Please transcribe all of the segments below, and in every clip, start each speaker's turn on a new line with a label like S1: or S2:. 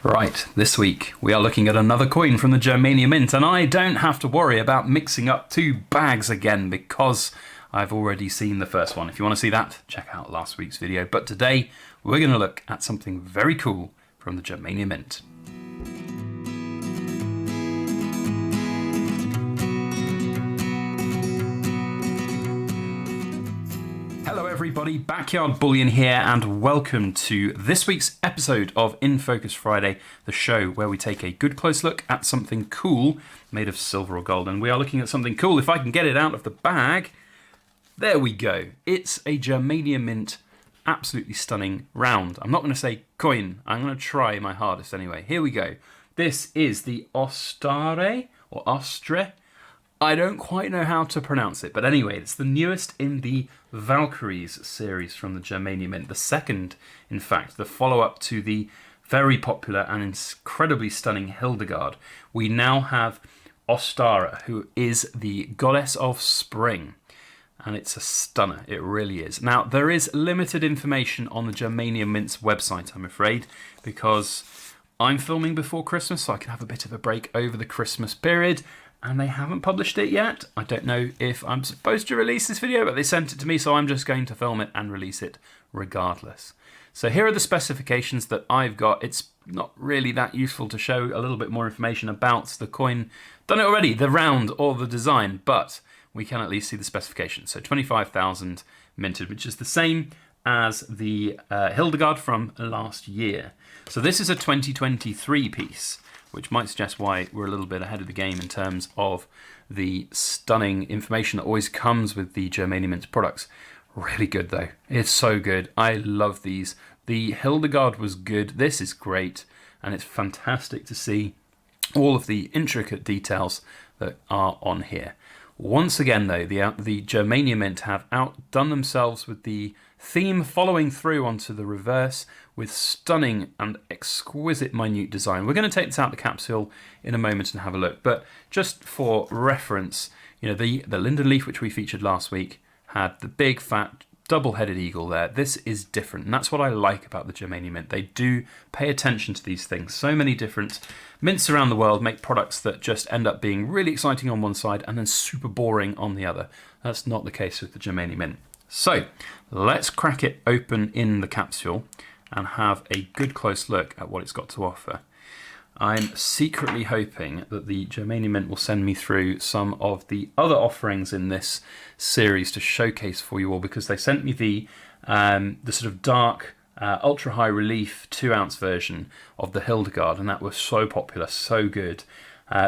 S1: Right, this week we are looking at another coin from the Germania Mint, and I don't have to worry about mixing up two bags again because I've already seen the first one. If you want to see that, check out last week's video. But today we're going to look at something very cool from the Germania Mint. Hello everybody, Backyard Bullion here, and welcome to this week's episode of In Focus Friday, the show where we take a good close look at something cool made of silver or gold. And we are looking at something cool. If I can get it out of the bag, there we go. It's a Germania Mint, absolutely stunning round. I'm not going to say coin, I'm going to try my hardest anyway. Here we go. This is the Ostara, or Ostre. I don't quite know how to pronounce it, but anyway, it's the newest in the Valkyries series from the Germania Mint. The second, in fact, the follow-up to the very popular and incredibly stunning Hildegard. We now have Ostara, who is the goddess of spring. And it's a stunner, it really is. Now, there is limited information on the Germania Mint's website, I'm afraid, because I'm filming before Christmas, so I can have a bit of a break over the Christmas period. And they haven't published it yet. I don't know if I'm supposed to release this video, but they sent it to me, so I'm just going to film it and release it regardless. So here are the specifications that I've got. It's not really that useful to show a little bit more information about the coin. Done it already, the round or the design, but we can at least see the specifications. So 25,000 minted, which is the same as the Hildegard from last year. So this is a 2023 piece, which might suggest why we're a little bit ahead of the game in terms of the stunning information that always comes with the Germania Mint products. Really good though. It's so good. I love these. The Hildegard was good. This is great. And it's fantastic to see all of the intricate details that are on here. Once again though, the Germania Mint have outdone themselves with the theme following through onto the reverse with stunning and exquisite minute design. We're going to take this out of the capsule in a moment and have a look, but just for reference, you know, the linden leaf which we featured last week had the big fat double-headed eagle there. This is different, and that's what I like about the Germania Mint. They do pay attention to these things. So many different mints around the world make products that just end up being really exciting on one side and then super boring on the other. That's not the case with the Germania Mint. So let's crack it open in the capsule and have a good close look at what it's got to offer. I'm secretly hoping that the Germania Mint will send me through some of the other offerings in this series to showcase for you all, because they sent me the sort of dark, ultra high relief 2-ounce version of the Hildegard, and that was so popular, so good.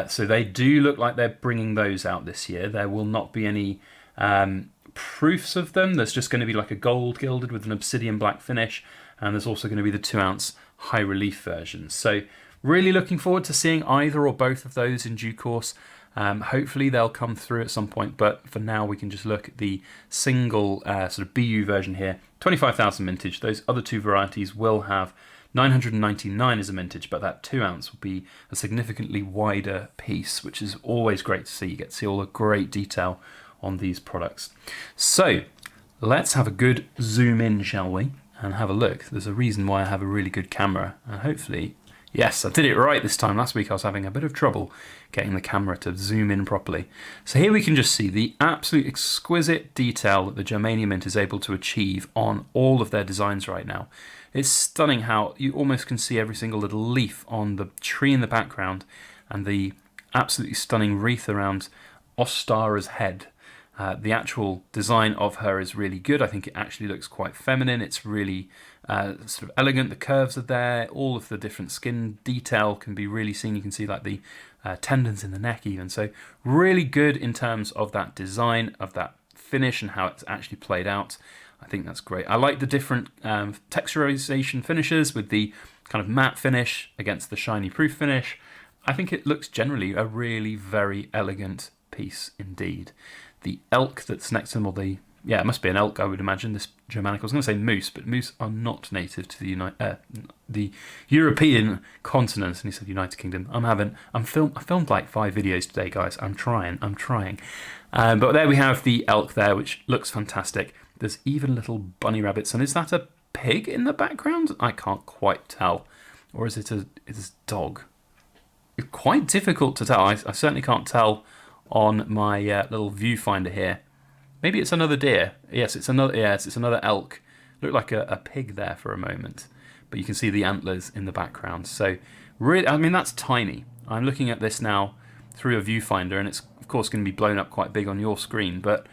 S1: So they do look like they're bringing those out this year. There will not be any proofs of them. There's just going to be like a gold gilded with an obsidian black finish, and there's also going to be the 2-ounce high relief version. So really looking forward to seeing either or both of those in due course. Hopefully they'll come through at some point, but for now we can just look at the single sort of BU version here. 25,000 mintage. Those other two varieties will have 999 as a mintage, but that 2-ounce will be a significantly wider piece, which is always great to see. You get to see all the great detail on these products. So let's have a good zoom in, shall we, and have a look. There's a reason why I have a really good camera, and hopefully, yes, I did it right this time. Last week I was having a bit of trouble getting the camera to zoom in properly. So here we can just see the absolute exquisite detail that the Germania Mint is able to achieve on all of their designs right now. It's stunning how you almost can see every single little leaf on the tree in the background, and the absolutely stunning wreath around Ostara's head. The actual design of her is really good. I think it actually looks quite feminine. It's really sort of elegant. The curves are there. All of the different skin detail can be really seen. You can see like the tendons in the neck even. So really good in terms of that design, of that finish and how it's actually played out. I think that's great. I like the different texturization finishes with the kind of matte finish against the shiny proof finish. I think it looks generally a really very elegant piece indeed. The elk that's next to them, or it must be an elk, I would imagine, this Germanic. I was going to say moose, but moose are not native to the European continent. And he said United Kingdom. I filmed like 5 videos today, guys. I'm trying. But there we have the elk there, which looks fantastic. There's even little bunny rabbits. And is that a pig in the background? I can't quite tell. or is it a dog? It's quite difficult to tell. I certainly can't tell on my little viewfinder here. Maybe it's another deer. Yes, it's another. Yes, it's another elk. Looked like a pig there for a moment, but you can see the antlers in the background. So, really, I mean, that's tiny. I'm looking at this now through a viewfinder, and it's of course going to be blown up quite big on your screen, but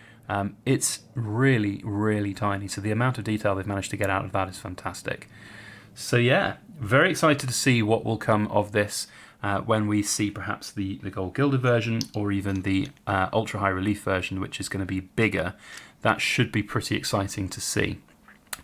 S1: it's really, really tiny. So the amount of detail they've managed to get out of that is fantastic. So yeah, very excited to see what will come of this when we see perhaps the gold gilded version, or even the ultra high relief version, which is going to be bigger. That should be pretty exciting to see.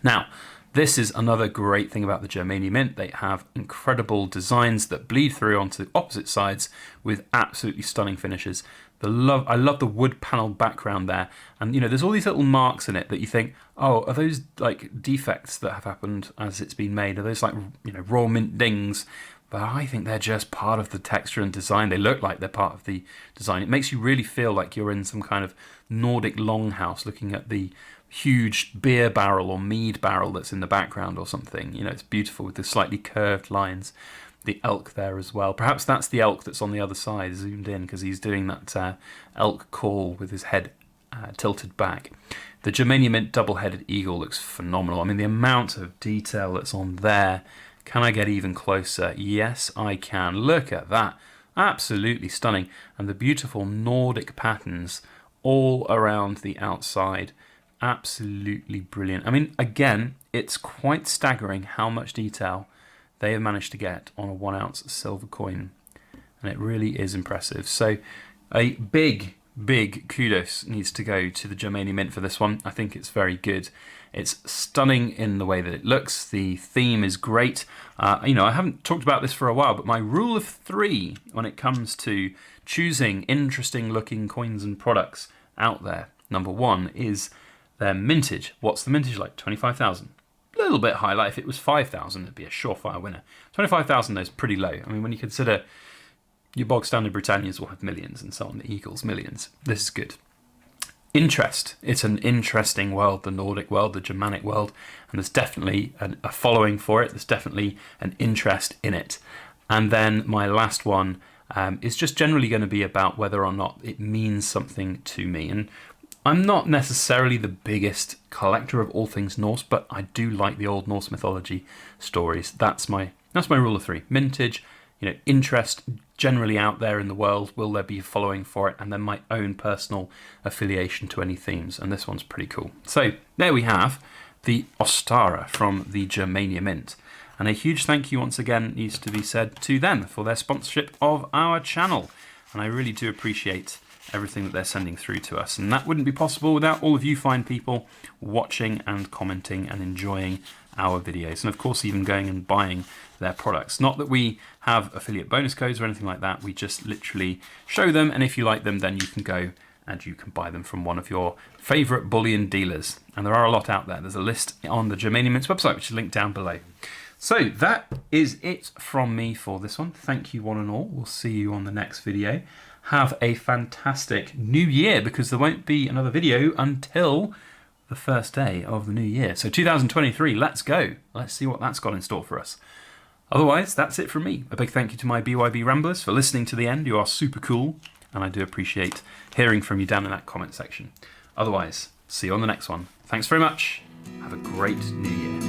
S1: Now, this is another great thing about the Germania Mint. They have incredible designs that bleed through onto the opposite sides with absolutely stunning finishes. I love the wood panel background there, and you know, there's all these little marks in it that you think, oh, are those like defects that have happened as it's been made? Are those like, you know, raw mint dings? But I think they're just part of the texture and design. They look like they're part of the design. It makes you really feel like you're in some kind of Nordic longhouse looking at the huge beer barrel or mead barrel that's in the background or something. You know, it's beautiful with the slightly curved lines. The elk there as well. Perhaps that's the elk that's on the other side, zoomed in, because he's doing that elk call with his head tilted back. The Germania Mint double-headed eagle looks phenomenal. I mean, the amount of detail that's on there. Can I get even closer? Yes, I can. Look at that. Absolutely stunning. And the beautiful Nordic patterns all around the outside. Absolutely brilliant. I mean, again, it's quite staggering how much detail they have managed to get on a 1 ounce silver coin. And it really is impressive. So a big kudos needs to go to the Germania Mint for this one. I think it's very good. It's stunning in the way that it looks. The theme is great. You know, I haven't talked about this for a while, but my rule of 3 when it comes to choosing interesting looking coins and products out there, number 1 is their mintage. What's the mintage like? 25,000. A little bit high. Like if it was 5,000, it'd be a surefire winner. 25,000 is pretty low. I mean, when you consider your bog standard Britannias will have millions and so on, the Eagles millions. This is good. Interest. It's an interesting world, the Nordic world, the Germanic world, and there's definitely a following for it. There's definitely an interest in it. And then my last one is just generally going to be about whether or not it means something to me. And I'm not necessarily the biggest collector of all things Norse, but I do like the old Norse mythology stories. That's my rule of 3. Mintage, you know, interest generally out there in the world. Will there be a following for it? And then my own personal affiliation to any themes. And this one's pretty cool. So there we have the Ostara from the Germania Mint. And a huge thank you once again needs to be said to them for their sponsorship of our channel. And I really do appreciate everything that they're sending through to us. And that wouldn't be possible without all of you fine people watching and commenting and enjoying our videos. And of course, even going and buying their products. Not that we have affiliate bonus codes or anything like that. We just literally show them. And if you like them, then you can go and you can buy them from one of your favorite bullion dealers. And there are a lot out there. There's a list on the Germania Mint's website, which is linked down below. So that is it from me for this one. Thank you one and all. We'll see you on the next video. Have a fantastic new year, because there won't be another video until the first day of the new year. So 2023, let's go. Let's see what that's got in store for us. Otherwise, that's it from me. A big thank you to my BYB Ramblers for listening to the end. You are super cool, and I do appreciate hearing from you down in that comment section. Otherwise, see you on the next one. Thanks very much. Have a great new year.